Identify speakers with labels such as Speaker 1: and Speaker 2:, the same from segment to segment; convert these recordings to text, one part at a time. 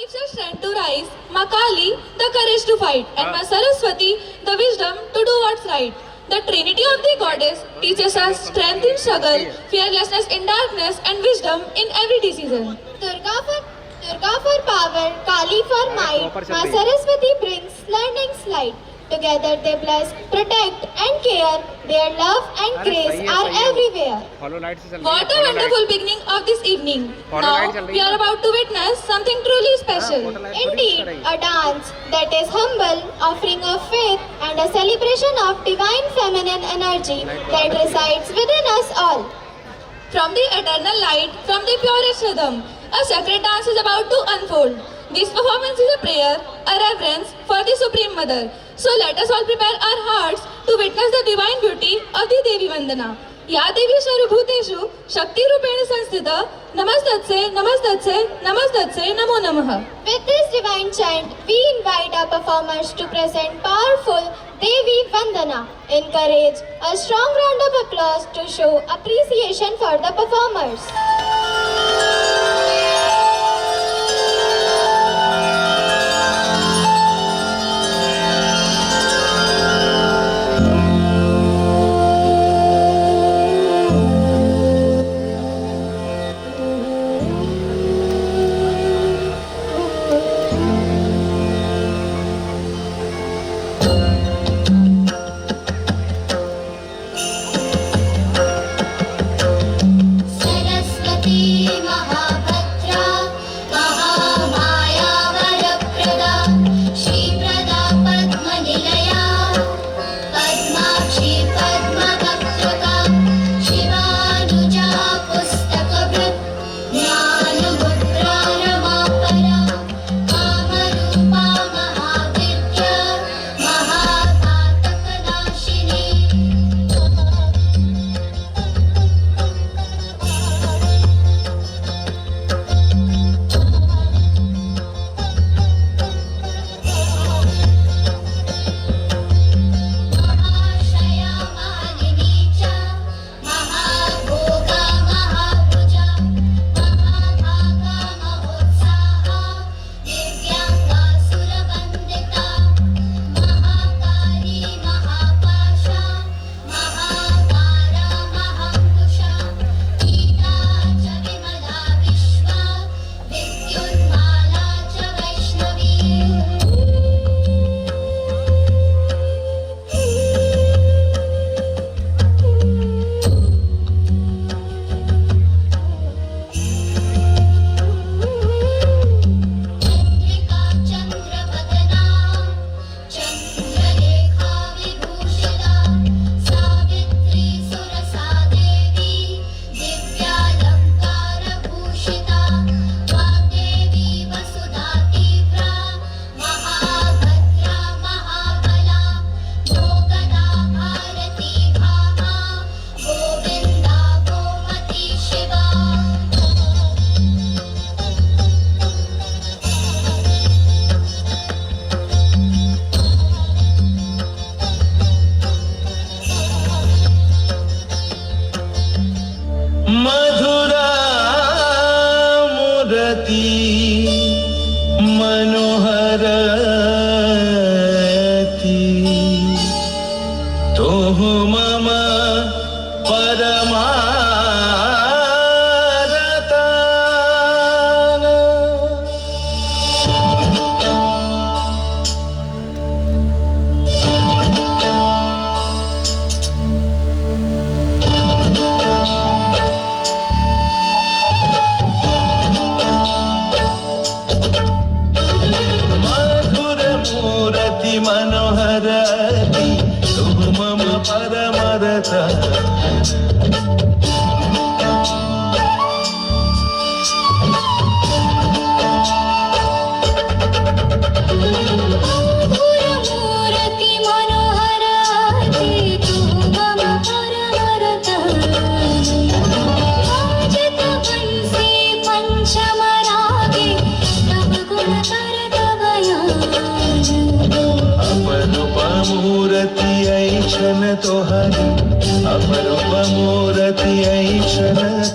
Speaker 1: gives us strength to rise, Ma Kali, the courage to fight, and Ma Saraswati, the wisdom to do what's right. The trinity of the goddess teaches us strength in struggle, fearlessness in darkness, and wisdom in every decision.
Speaker 2: Durga for power, Kali for might, Ma Saraswati brings learning light. Together they bless, protect and care. Their love and grace are everywhere.
Speaker 1: What a wonderful beginning of this evening. Now we are about to witness something truly special.
Speaker 2: Indeed, a dance that is humble, offering of faith and a celebration of divine feminine energy that resides within us all.
Speaker 1: From the eternal light, from the purest rhythm, a sacred dance is about to unfold. This performance is a prayer, a reverence for the Supreme Mother. So let us all prepare our hearts to witness the divine beauty of the Devi Vandana. Ya Devi Sarvabhuteshu Shakti Rupena Sanstita Namastatse Namastatse Namastatse Namo Namaha.
Speaker 2: With this divine chant, we invite our performers to present powerful Devi Vandana. Encourage a strong round of applause to show appreciation for the performers.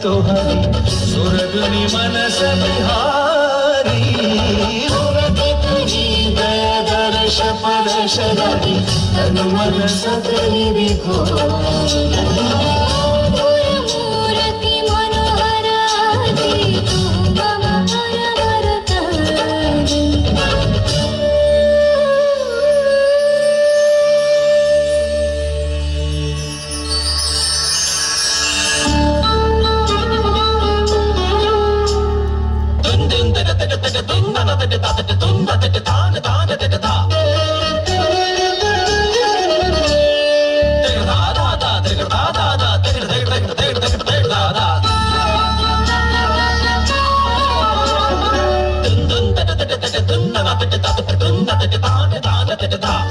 Speaker 3: तोहरी सुरगुनी मनस बिहारी दर्श परशरति तनु मनस करि
Speaker 2: मूर्ति मनोहराति तू मम परवरतानि
Speaker 3: da